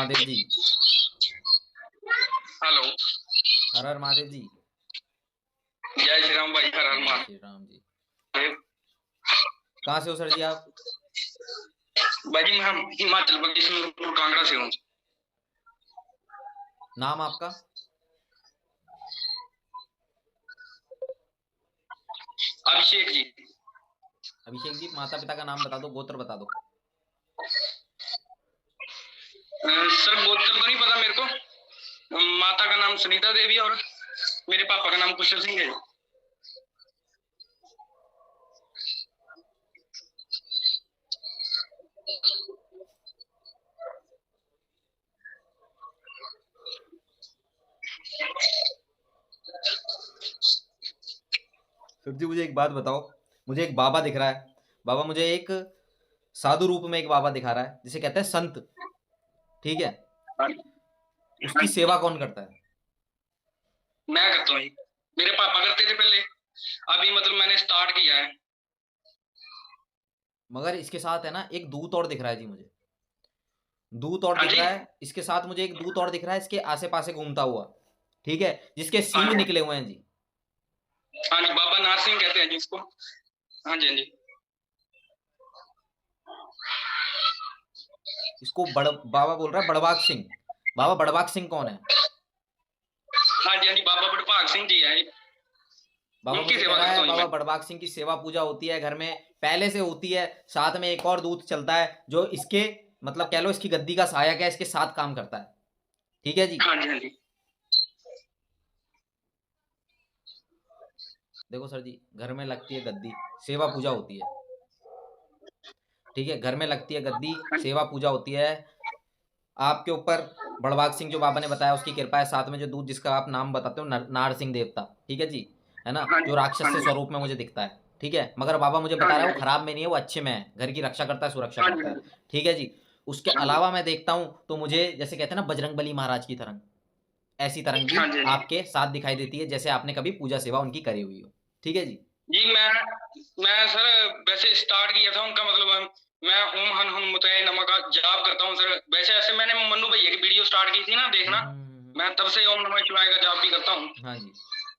महादेव जी। Hello. हर हर महादेव जी। जय श्री राम भाई, हर हर जय महादेव। श्री राम जी। कहाँ से हो सर जी आप? भाई जी मैं हिमाचल प्रदेश में कांगड़ा से हूँ। नाम आपका? अभिषेक जी। अभिषेक जी, माता पिता का नाम बता दो, गोत्र बता दो। सर गोत्र तो नहीं पता मेरे को। माता का नाम सुनीता देवी और मेरे पापा का नाम कुशल सिंह है। सर जी मुझे एक बात बताओ, मुझे एक बाबा दिख रहा है। बाबा मुझे एक साधु रूप में एक बाबा दिखा रहा है जिसे कहते हैं संत, ठीक है? उसकी सेवा कौन करता है? मैं करता हूँ। मेरे पापा करते थे पहले, अभी मतलब मैंने स्टार्ट किया है। मगर इसके साथ है ना एक दूत और दिख रहा है जी मुझे। दूत और हाँ दिख जी। रहा है इसके साथ, मुझे एक दूत और दिख रहा है इसके आसे पासे घूमता हुआ, ठीक है? जिसके हाँ सींग जी। निकले हुए हैं जी। हाँ जी, बाबा नाथ सिंह कहते हैं जिसको। हाँ जी हाँ जी। इसको बाबा बोल रहा है बड़बाग सिंह। बाबा बड़बाग सिंह कौन है? हाँ जी हाँ जी, बाबा बड़भाग सिंह जी है। बाबा उनकी मुझे कह सेवा रहा करता है हूँ बाबा मैं। बड़बाग सिंह की सेवा पूजा होती है घर में, पहले से होती है। साथ में एक और दूत चलता है जो इसके मतलब कह लो इसकी गद्दी का सहायक है, इसके साथ काम करता है, ठीक है जी? हाँ जी हाँ जी। देखो सर जी, घर में लगती है गद्दी, सेवा पूजा होती है, ठीक है? घर में लगती है गद्दी, सेवा पूजा होती है। आपके ऊपर बड़बाग सिंह जो बाबा ने बताया उसकी कृपा है, साथ में जो दूत जिसका आप नाम बताते हो नार सिंह देवता, ठीक है जी, है ना? हाँ जो जी राक्षस हाँ से जी। स्वरूप में मुझे दिखता है, ठीक है? मगर बाबा मुझे हाँ बता रहा जी है वो खराब में नहीं है, वो अच्छे में है, घर की रक्षा करता है, सुरक्षा हाँ करता है, जी। ठीक है जी? उसके हाँ जी अलावा मैं देखता हूँ तो मुझे जैसे कहते हैं ना बजरंग बली महाराज की तरंग, ऐसी तरंग भी हाँ जी। आपके साथ दिखाई देती है, जैसे आपने कभी पूजा सेवा उनकी करी हुई हो, ठीक है जी? जी मैं सर वैसे स्टार्ट किया था उनका मतलब मैं ओम हन हनुमते नमः का जाप करता हूँ सर। वैसे ऐसे मैंने मन्नू भैया की वीडियो स्टार्ट की थी ना देखना, मैं तब से ओम नमः शिवाय का जाप भी करता हूँ। हाँ जी।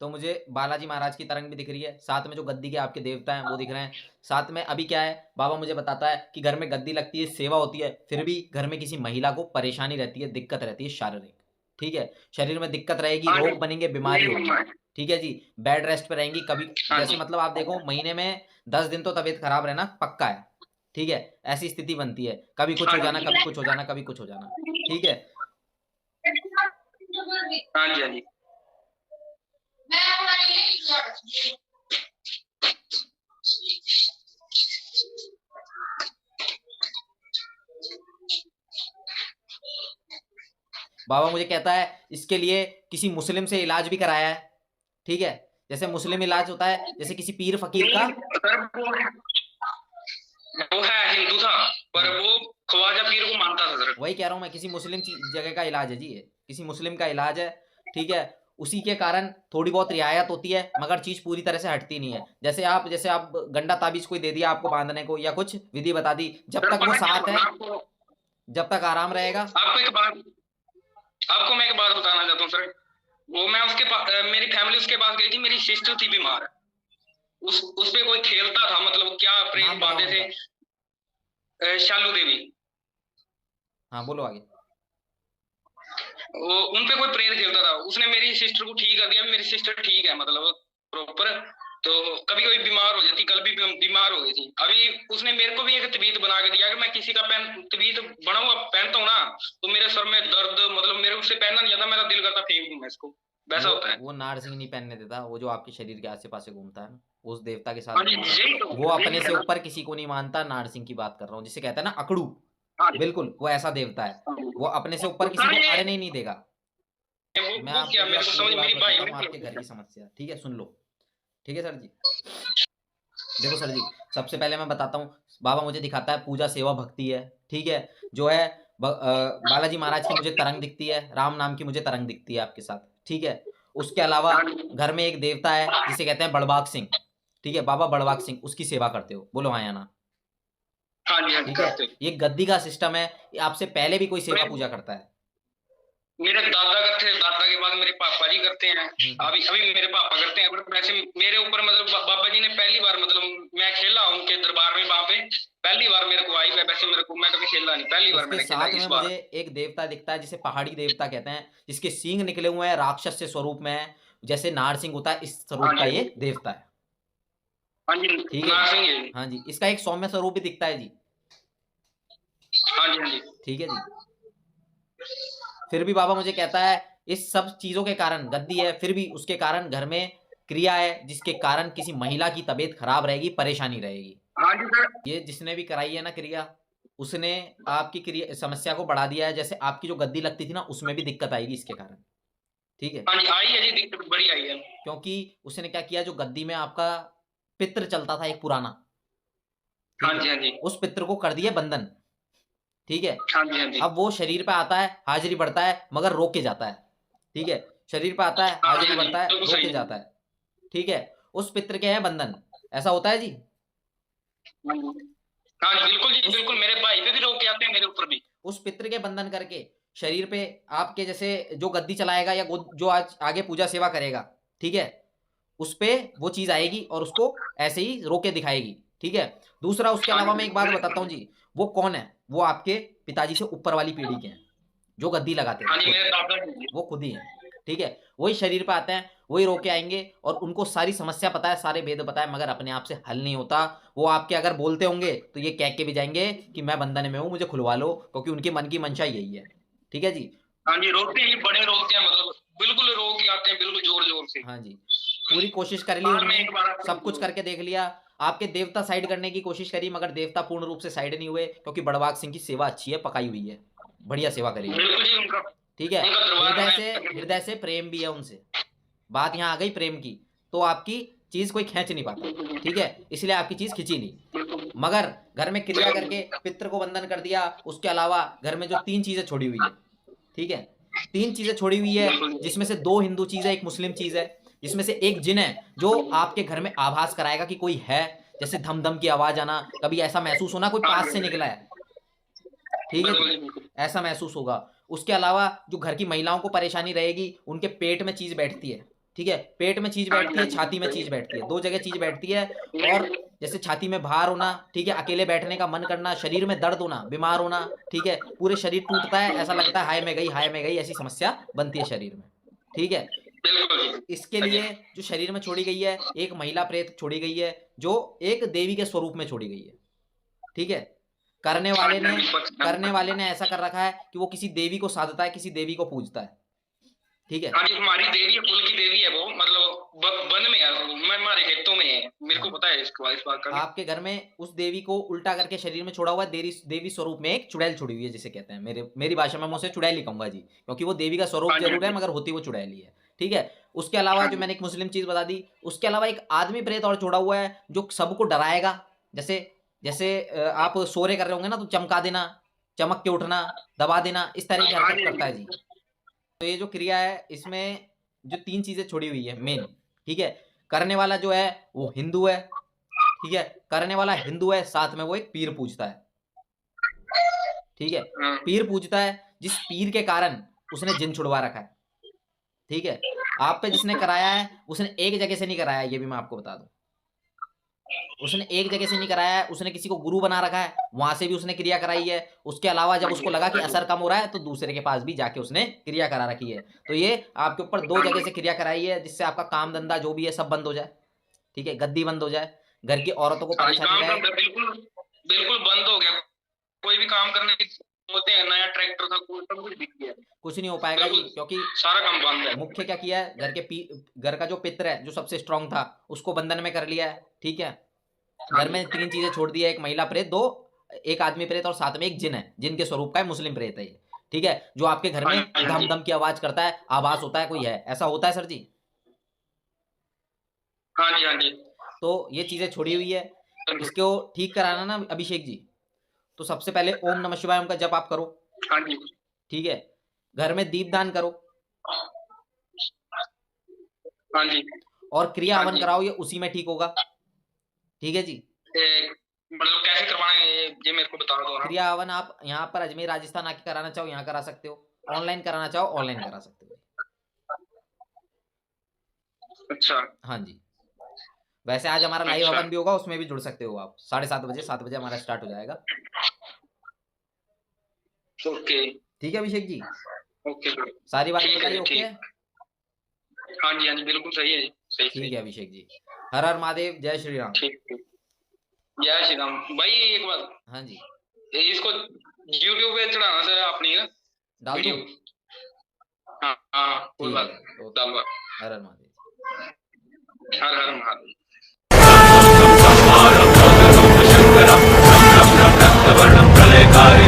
तो मुझे बालाजी महाराज की तरंग भी दिख रही है, साथ में जो गद्दी के आपके देवता हैं वो दिख रहे हैं। साथ में अभी क्या है, बाबा मुझे बताता है कि घर में गद्दी लगती है, सेवा होती है, फिर भी घर में किसी महिला को परेशानी रहती है, दिक्कत रहती है शारीरिक, ठीक है? शरीर में दिक्कत रहेगी, हाँ जी, रोग बनेंगे, बीमारी मेरी होगी, मम्मा है। ठीक है जी? बेड रेस्ट पे रहेंगी कभी, हाँ जैसे जी मतलब आप देखो महीने में 10 दिन तो तबीयत खराब रहना पक्का है, ठीक है? ऐसी स्थिति बनती है, कभी कुछ हाँ हो जाना, जी कभी कुछ हो जाना, कभी कुछ हो जाना, ठीक है? हाँ जी हाँ जी। बाबा मुझे कहता है इसके लिए किसी मुस्लिम से इलाज भी कराया है, ठीक है? जैसे मुस्लिम इलाज होता है, जैसे किसी पीर फकीर का। नहीं सर वो है हिंदू था, पर हाँ, वो ख्वाजा पीर को मानता था सर। वही कह रहा हूँ मैं, किसी मुस्लिम जगह का इलाज है जी ये, किसी मुस्लिम का इलाज है, ठीक है? उसी के कारण थोड़ी बहुत रियायत होती है, मगर चीज पूरी तरह से हटती नहीं है। जैसे आप गंडा ताबीज कोई दे दिया आपको बांधने को, या कुछ विधि बता दी, जब सर तक वो पता क्या साथ हुआ, है, मैं आपको जब तक आराम रहेगा। आपको एक बात आपको मैं एक बात बताना चाहता हूँ सर। वो मैं उसके पास मेरी फैमिली उसके पास गई थी, मेरी सिस्टर थी बीमार। उस पे कोई खेलता था, मतलब क्या प्रेत नाम बताओ बांधे थे। उनका। शालू देवी। हाँ बोलो आगे। वो उन पे कोई प्रेत खेलता था, उसने मेरी सिस्टर को ठीक कर दिया। मेरी सिस्टर ठीक है मतलब प्रॉपर। तो कभी कभी बीमार हो जाती, कल भी बीमार हो गई थी। अभी उसने मेरे को भी एक तबीयत बना के दिया कि मैं किसी का तबीयत बना हुआ पहनता हूँ ना, तो मेरे सर में दर्द, मतलब मेरे उससे पहनना नहीं जाता, मेरा दिल करता फेंक दूं मैं इसको, वैसा होता है। वो नारसिंह नहीं पहनने देता, वो जो आपके शरीर के आसे पासे घूमता है ना, उस देवता के साथ हाँ जी घूमता है। यही तो वो अपने यही है से ना। ऊपर किसी को नहीं मानता, नारसिंह की बात कर रहा हूँ, जिसे कहता है ना अकड़ू। हाँ जी बिल्कुल वो ऐसा देवता है, हाँ जी। वो अपने से ऊपर तो किसी सर को ये अड़ने ही नहीं देगा। मैं वो आपको क्या जी मेरे अब को समझ, पूरी बात मेरी भाई बताता हूँ, आपके घर में। की समस्या, ठीक है? सुन लो, ठीक है सर जी? देखो सर जी, सबसे पहले मैं बताता हूँ, बाबा मुझे दिखाता है पूजा सेवा भक्ति है, ठीक है? जो है बालाजी महाराज की मुझे तरंग दिखती है, राम नाम की मुझे तरंग दिखती है आपके साथ, ठीक है? उसके अलावा हाँ जी घर में एक देवता है जिसे कहते हैं बड़बाग सिंह, ठीक है? बाबा बड़बाग सिंह, उसकी सेवा करते हो, बोलो हाँ या ना? हाँ जी हाँ जी ठीक है? करते। ये गद्दी का सिस्टम है, ये आपसे पहले भी कोई सेवा नहीं पूजा करता है। मेरे दादा करते थे, दादा के बाद मेरे पापा जी करते हैं, अभी अभी मेरे पापा करते हैं। बट वैसे मेरे ऊपर मतलब बाबा जी ने पहली बार, मतलब मैं खेला उनके दरबार में, वहां पे पहली बार मेरे को आई। वैसे मेरे को, मैं कभी खेला नहीं, पहली बार उसके मैंने खेला साथ में इस मुझे बार। एक देवता दिखता है जिसे पहाड़ी देवता कहते हैं, जिसके सींग निकले हुए हैं, राक्षस से स्वरूप में है, जैसे नारसिंह होता है इस हाँ स्वरूप का जी, ये देवता है। हाँ जी, ठीक है। नारसिंह है। हाँ जी, इसका एक सौम्य स्वरूप भी दिखता है जी। हाँ जी, हाँ जी। ठीक है जी। फिर भी बाबा मुझे कहता है इस सब चीजों के कारण गद्दी है, फिर भी उसके कारण घर में क्रिया है जिसके कारण किसी महिला की तबीयत खराब रहेगी, परेशानी रहेगी। हाँ जी सर। ये जिसने भी कराई है ना क्रिया, उसने आपकी क्रिया समस्या को बढ़ा दिया है। जैसे आपकी जो गद्दी लगती थी ना, उसमें भी दिक्कत आएगी इसके कारण। ठीक है। हाँ जी, आई है जी, दिक्कत बड़ी आई है। क्योंकि उसने क्या किया, जो गद्दी में आपका पितृ चलता था एक पुराना, हाँ ठीक है, जी, हाँ जी। उस पितृ को कर दिया बंधन। ठीक है। हाँ जी, हाँ जी। अब वो शरीर पे आता है, हाजिरी बढ़ता है, मगर रोक के जाता है। ठीक है। शरीर पे आता है, हाँ जी, हाजिरी हाँ जी, बढ़ता है, बिल्कुल रोक सही के है। जाता है। ठीक है। उस पितृ के हैं बंधन। ऐसा होता है जी। हाँ जी, हाँ जी, बिल्कुल जी, उस बिल्कुल। मेरे भाई पे भी रोक के आते हैं, मेरे ऊपर भी। उस पितृ के बंधन करके शरीर पे आपके जैसे जो गद्दी चलाएगा या जो आज आगे पूजा सेवा करेगा, ठीक है, उस पे वो चीज आएगी और उसको ऐसे ही रोके दिखाएगी। ठीक है। दूसरा, उसके हाँ अलावा जी, मैं एक बात बताता हूँ बिल्कुल। जी। वो कौन है? वो आपके पिताजी से ऊपर वाली पीढ़ी के हैं, जो गद्दी लगाते थे हाँ जी, खुद। मेरे दादा जी। वो खुद ही हैं। ठीक है। वही शरीर पे आते हैं, वही रोके आएंगे, और उनको सारी समस्या पता है, सारे भेद पता है, मगर अपने आप से हल नहीं होता। वो आपके अगर बोलते होंगे तो ये कह के भी जाएंगे कि मैं बंधन में हूं, मुझे खुलवा लो, क्योंकि उनके मन की मंशा यही है। ठीक है जी। हाँ जी, रोकते हैं, ये बड़े रोकते हैं, मतलब बिल्कुल रोक के आते हैं, बिल्कुल जोर जोर से। हाँ जी। पूरी कोशिश कर ली साल में उनने, एक बार आते सब कुछ हैं। करके देख लिया। आपके देवता साइड करने की कोशिश करी, मगर देवता पूर्ण रूप से साइड नहीं हुए, क्योंकि बड़वाग सिंह की सेवा अच्छी है, पकाई हुई है, बढ़िया सेवा करी उन्होंने। बिल्कुल जी, उनका ठीक है। उनका दरबार हृदय से, में। हृदय से प्रेम भी है उनसे। बात यहाँ आ गई प्रेम की, तो आपकी चीज कोई खींच नहीं पाता। बिल्कुल ठीक है। इसलिए आपकी चीज खिंची नहीं। बिल्कुल मगर घर में क्रिया करके बिल्कुल। पितृ को बंधन कर दिया, उसके अलावा घर में जो 3 चीजें छोड़ी हुई है, ठीक है, 3 चीजें छोड़ी हुई है, बिल्कुल जिसमें से 2 हिंदू चीज है, एक मुस्लिम चीज है, जिसमें से एक जिन है जो आपके घर में आभास कराएगा कि कोई है। जैसे धम धम की आवाज आना, कभी ऐसा महसूस होना कोई हाँ पास से जी, निकला है। ठीक है बिल्कुल जी। जी, बिल्कुल। ऐसा महसूस होगा। उसके अलावा जो घर की महिलाओं को परेशानी रहेगी, उनके पेट में चीज बैठती है। ठीक है। पेट में चीज हाँ जी, बैठती हाँ है, छाती में चीज जी। बैठती है, 2 जगह चीज बैठती है। और नहीं, जैसे छाती में भार होना, ठीक है, अकेले बैठने का मन करना, शरीर में दर्द होना, बीमार होना, ठीक है, पूरे शरीर टूटता है, ऐसा लगता है हाय मैं गई, हाय मैं गई, ऐसी समस्या बनती है शरीर में। ठीक है। बिल्कुल जी। इसके हाँ जी, लिए जो शरीर में छोड़ी गई है, एक महिला प्रेत छोड़ी गई है, जो एक देवी के स्वरूप में छोड़ी गई है। ठीक है। करने हाँ वाले जी, हाँ ने जी, करने वाले ने ऐसा कर रखा है कि वो किसी देवी को साधता है, किसी देवी को पूजता है। ठीक है। हाँ जी, हमारी देवी है, कुल की देवी है वो, मतलब वन में है वो, मैं हमारे खेतों में है, मेरे को हाँ। पता है इसको, इस बात का भी। आपके घर में उस देवी को उल्टा करके शरीर में छोड़ा हुआ है, देवी देवी स्वरूप में एक चुड़ैल छोड़ी हुई है, जिसे कहते हैं, मेरी भाषा में मैं उसे चुड़ैल ही कहूंगा जी, क्योंकि वो देवी का स्वरूप हाँ जी, हाँ जरूर है, जी, मगर होती वो चुड़ैल ही है। ठीक है। उसके अलावा हाँ जो जी, मैंने एक मुस्लिम चीज बता दी, उसके अलावा एक आदमी प्रेत और छोड़ा हुआ है, जो सबको डराएगा। जैसे जैसे आप सोरे कर रहे होंगे ना, तो चमका देना, चमक के उठना, दबा देना, इस तरह की हाँ हरकत जी, करता है जी। तो ये जो क्रिया है, इसमें जो 3 चीजें छोड़ी हुई है मेन। ठीक है। करने वाला जो है वो हिंदू है। ठीक है। करने वाला हिंदू है, साथ में वो एक पीर पूजता है। ठीक है। हाँ। पीर पूजता है, जिस पीर के कारण उसने जिन छुड़वा रखा है। ठीक है। आप पे जिसने कराया है, उसने एक जगह से नहीं कराया है, ये भी मैं आपको बता दूं। उसने एक जगह से नहीं कराया है, उसने किसी को गुरु बना रखा है, वहां से भी उसने क्रिया कराई है। उसके अलावा जब हाँ जी, उसको लगा कि हाँ जी, असर कम हो रहा है, तो दूसरे के पास भी जाके उसने क्रिया करा रखी है। तो ये आपके ऊपर 2 हाँ जगह जी। से क्रिया कराई है, जिससे आपका काम धंधा जो भी है सब बंद हो जाए। ठीक है। गद्दी बंद हो जाए, घर की औरतों को हाँ जी, परेशानी काम रहे। धंधा बिल्कुल बिल्कुल बंद हो गया। कोई भी काम करने की बोलते हैं, नया ट्रैक्टर था, कोई सब कुछ बिक गया। कुछ नहीं हो पाएगा जी, बिल्कुल क्योंकि सारा काम बंद है। मुख्य क्या किया है, घर का जो पितर है, जो सबसे स्ट्रांग था, उसको बंधन में कर लिया है। ठीक है। हाँ घर जी, में 3 चीजें छोड़ दी है, एक महिला प्रेत, दो एक आदमी प्रेत, और साथ में एक जिन है, जिन के स्वरूप का है, मुस्लिम प्रेत है ये। ठीक है। जो आपके घर हाँ में जी, हाँ धम जी, धम की आवाज करता है, आभास होता है कोई है, ऐसा होता है सर जी। हाँ जी, हाँ जी, तो ये चीजें छोड़ी हुई है। इसको ठीक कराना ना अभिषेक जी, तो सबसे पहले ओम नमः शिवाय का जप आप करो। हाँ जी, ठीक है। घर में दीपदान करो, हाँ जी, और क्रिया हाँ हवन जी। कराओ, ये उसी में ठीक होगा। ठीक है जी। मतलब कैसे करवाना है ये मेरे को बता दो ना। क्रिया हवन आप यहाँ पर अजमेर राजस्थान आके कराना चाहो, यहाँ करा सकते हो। ऑनलाइन कराना चाहो ऑनलाइन करा सकते हो। अच्छा हाँ जी, वैसे आज हमारा लाइव अच्छा हवन भी होगा, उसमें भी जुड़ सकते हो आप। 7:30 बजे, 7 बजे हमारा स्टार्ट हो जाएगा। ओके ठीक है अभिषेक जी, ओके सारी बातें ठीक है बताइए। जी ओके, ठीक। हाँ जी हाँ जी बिल्कुल सही है जी सही ठीक सही है अभिषेक जी, हर हर महादेव, जय श्री राम। ठीक ठीक। जय श्री राम भाई। एक बात, हाँ जी, इसको यूट्यूब पे चढ़ाना सर आपने ना डाल दूं? वीडियो। हाँ हाँ कोई ठीक है बात सर, नहीं, ओके, डालवा। हर हर महादेव। हर हर महादेव। शङ्करं प्रलयकारि